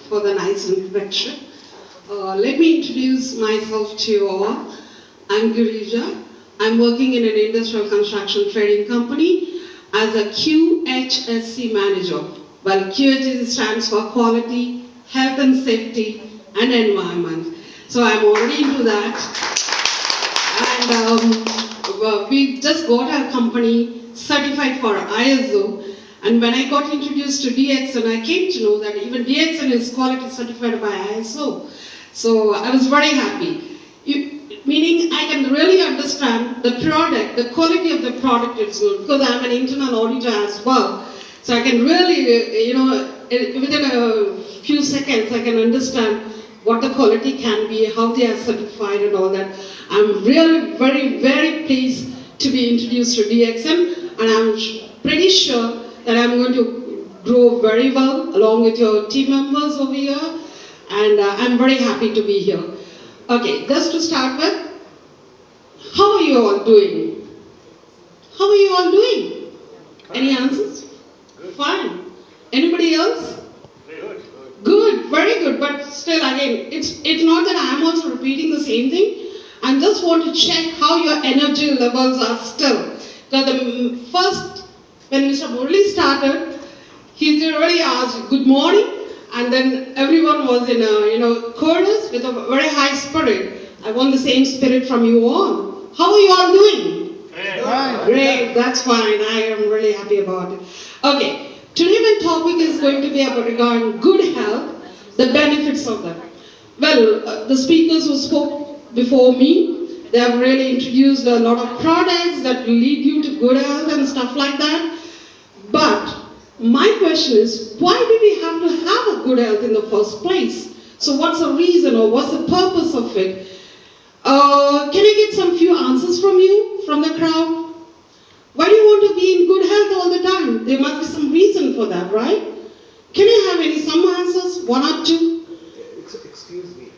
for the nice introduction. Let me introduce myself to you all. I'm Girija. I'm working in an industrial construction trading company as a QHSC manager. Well, QHSC stands for Quality, Health and Safety and Environment. So I'm already into that. And we just got our company certified for ISO. And when I got introduced to DXN, I came to know that even DXN is quality certified by ISO. So I was very happy. Meaning I can really understand the product, the quality of the product is good, because I'm an internal auditor as well. So I can really, within a few seconds, I can understand what the quality can be, how they are certified and all that. I'm really very, very pleased to be introduced to DXN, and I'm pretty sure that I'm going to grow very well along with your team members over here, and I'm very happy to be here. Okay, just to start with, how are you all doing? How are you all doing? Any answers? Good. Fine. Anybody else? Good. Good, very good, but still again, it's not that I am also repeating the same thing. I just want to check how your energy levels are still. Because the first, when Mr. Murali started, he already asked good morning, and then everyone was in a chorus with a very high spirit. I want the same spirit from you all. How are you all doing? Great, that's fine. I am really happy about it. Okay, today my topic is going to be about regarding good health, the benefits of that. Well, the speakers who spoke before me, they have really introduced a lot of products that will lead you to good health and stuff like that. But my question is, why do we have to have a good health in the first place? So what's the reason or what's the purpose of it? Can I get some few answers from you, from the crowd? Why do you want to be in good health all the time? There must be some reason for that, right? Can I have some answers? One or two? Excuse me.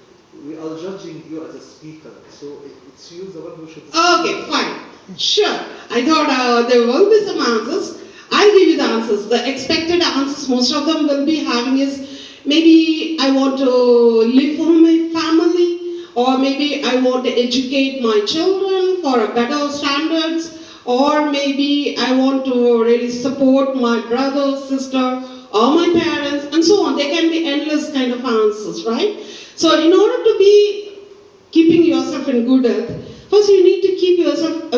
We are judging you as a speaker, so it's you the one who should speak. Okay, fine. Sure. I thought there will be some answers. I'll give you the answers. The expected answers most of them will be having is maybe I want to live for my family, or maybe I want to educate my children for a better standards, or maybe I want to really support my brother, sister, or my parents, and so on. There can be endless kind of answers, right? So in order to be keeping yourself in good health, first you need to keep yourself,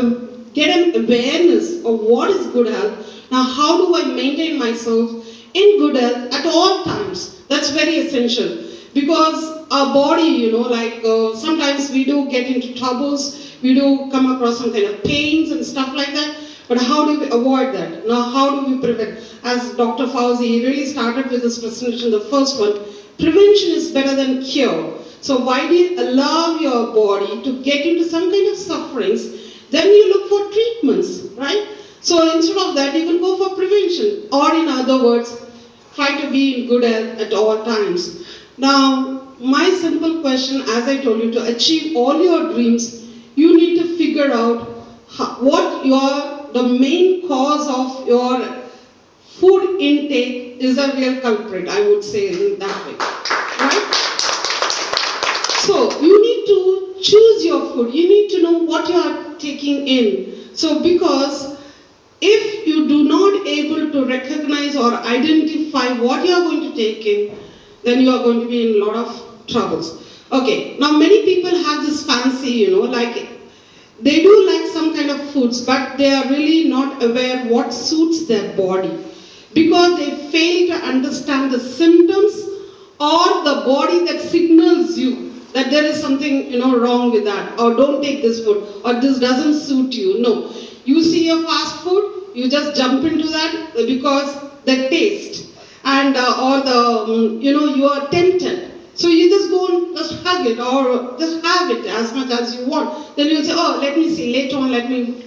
get an awareness of what is good health. Now how do I maintain myself in good health at all times? That's very essential. Because our body, sometimes we do get into troubles, we do come across some kind of pains and stuff like that. But how do we avoid that? Now how do we prevent? As Dr. Fauzi really started with his presentation, the first one, prevention is better than cure. So why do you allow your body to get into some kind of sufferings? Then you look for treatments, right? So instead of that, you can go for prevention. Or in other words, try to be in good health at all times. Now, my simple question, as I told you, to achieve all your dreams, you need to figure out what the main cause of your food intake is a real culprit, I would say in that way. Right? So, you need to choose your food. You need to know what you are taking in. So, because if you do not able to recognize or identify what you are going to take in, then you are going to be in a lot of troubles. Okay, now many people have this fancy, they do like some kind of foods, but they are really not aware what suits their body. Because they fail to understand the symptoms or the body that signals you that there is something wrong with that, or don't take this food, or this doesn't suit you. No. You see a fast food, you just jump into that because the taste and you are tempted. So you just go and just hug it or just have it as much as you want. Then you'll say, oh, let me see, later on let me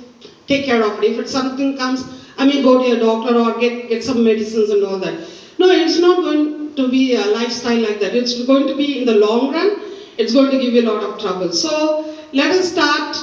take care of it. If it's something comes, I may go to a doctor or get some medicines and all that. No, it's not going to be a lifestyle like that. It's going to be in the long run, it's going to give you a lot of trouble. So let us start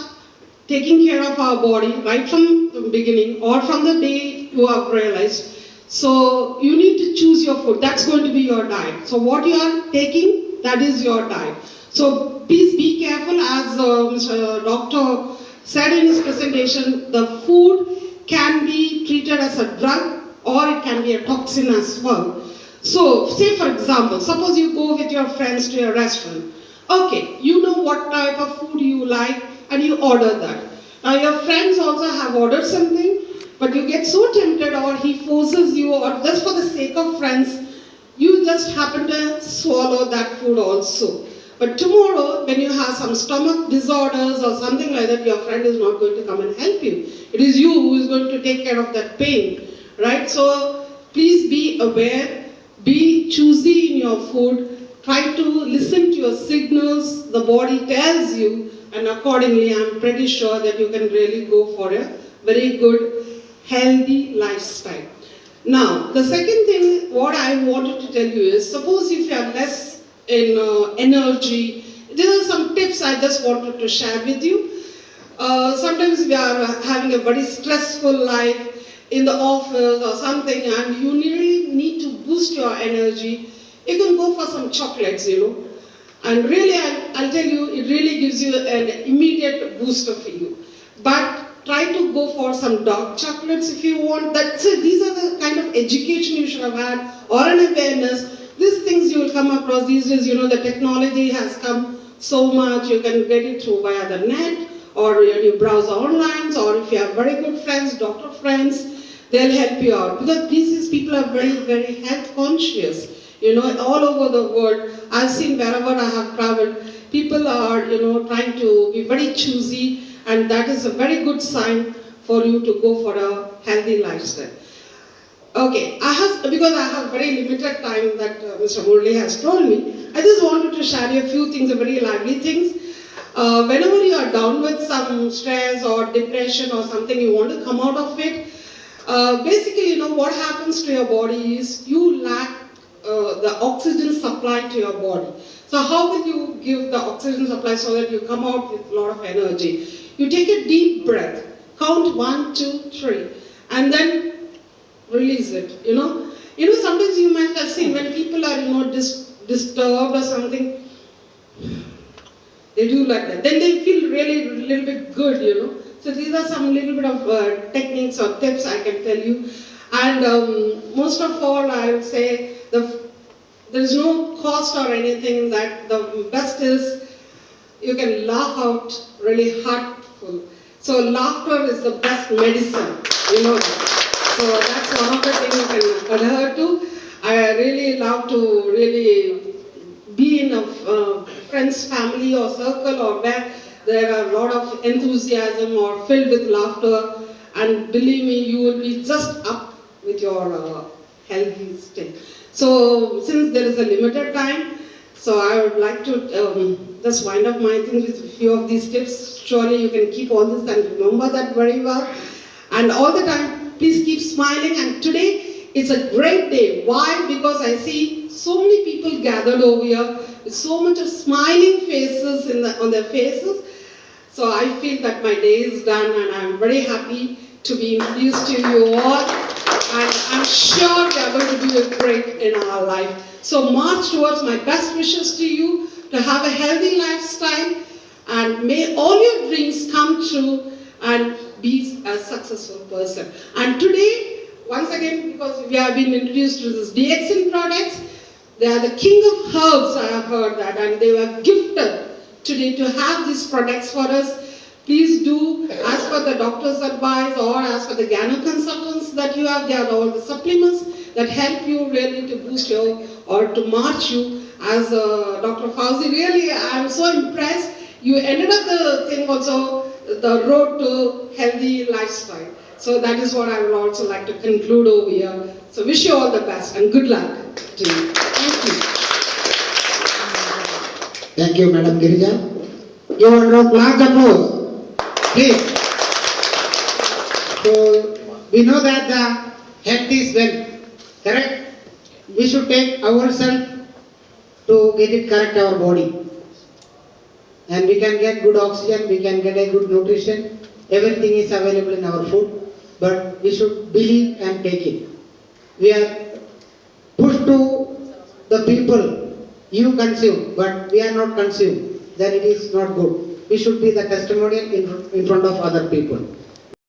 taking care of our body right from the beginning or from the day you have realized. So you need to choose your food. That's going to be your diet. So what you are taking, that is your diet. So please be careful, as Mr. Doctor said in his presentation, the food can be treated as a drug or it can be a toxin as well. So say for example, suppose you go with your friends to a restaurant. Okay, you know what type of food you like and you order that. Now your friends also have ordered something, but you get so tempted or he forces you, or just for the sake of friends, you just happen to swallow that food also. But tomorrow, when you have some stomach disorders or something like that, your friend is not going to come and help you. It is you who is going to take care of that pain, right? So please be aware, be choosy in your food, try to listen to your signals the body tells you, and accordingly, I'm pretty sure that you can really go for a very good, healthy lifestyle. Now, the second thing, what I wanted to tell you is, suppose if you are less in energy, there are some tips I just wanted to share with you. Sometimes we are having a very stressful life in the office or something, and you really need to boost your energy. You can go for some chocolates, and really, I'll tell you, it really gives you an immediate booster for you. But try to go for some dark chocolates if you want. So these are the kind of education you should have had, or an awareness. These things you will come across these days. The technology has come so much. You can get it through via the net, or you browse online, or if you have very good friends, doctor friends, they'll help you out. Because these people are very, very health conscious. All over the world, I've seen wherever I have traveled, people are, trying to be very choosy, and that is a very good sign for you to go for a healthy lifestyle. Okay, because I have very limited time that Mr. Murli has told me, I just wanted to share you a few things, very lively things. Whenever you are down with some stress or depression or something, you want to come out of it, basically, what happens to your body is you lack the oxygen supply to your body. So how will you give the oxygen supply so that you come out with a lot of energy? You take a deep breath, count 1, 2, 3, and then release it. Sometimes you might have seen when people are disturbed or something, they do like that. Then they feel really a little bit good. So these are some little bit of techniques or tips I can tell you. And most of all, I would say there is no cost or anything. That the best is you can laugh out really heartful. So laughter is the best medicine. So that's one of the things you can adhere to. I really love to really be in a friend's family or circle, or where there are a lot of enthusiasm or filled with laughter, and believe me, you will be just up with your healthy state. So since there is a limited time, so I would like to just wind up my thing with a few of these tips. Surely you can keep all this and remember that very well. And all the time, please keep smiling. And today, it's a great day. Why? Because I see so many people gathered over here with so much of smiling faces on their faces. So I feel that my day is done, and I'm very happy to be introduced to you all. And I'm sure we are going to do it great in our life. So march towards my best wishes to you, to have a healthy lifestyle, and may all your dreams come true, and be a successful person. And today, once again, because we have been introduced to this DXN products, they are the king of herbs, I have heard that, and they were gifted today to have these products for us. Please do, as per the doctor's advice or as per the Gano consultants that you have, they are all the supplements that help you really to boost your, or to march you. As Dr. Fauzi, really, I am so impressed. You ended up the thing also, the road to healthy lifestyle. So that is what I would also like to conclude over here. So wish you all the best and good luck to you. Thank you. Thank you, Madam Girija. You want to large applause, please. So we know that the health is wealth, correct? We should take ourselves to get it correct, our body. And we can get good oxygen, we can get a good nutrition. Everything is available in our food, but we should believe and take it. we are pushed to the people, you consume, but we are not consumed, then it is not good. We should be the testimonial in front of other people.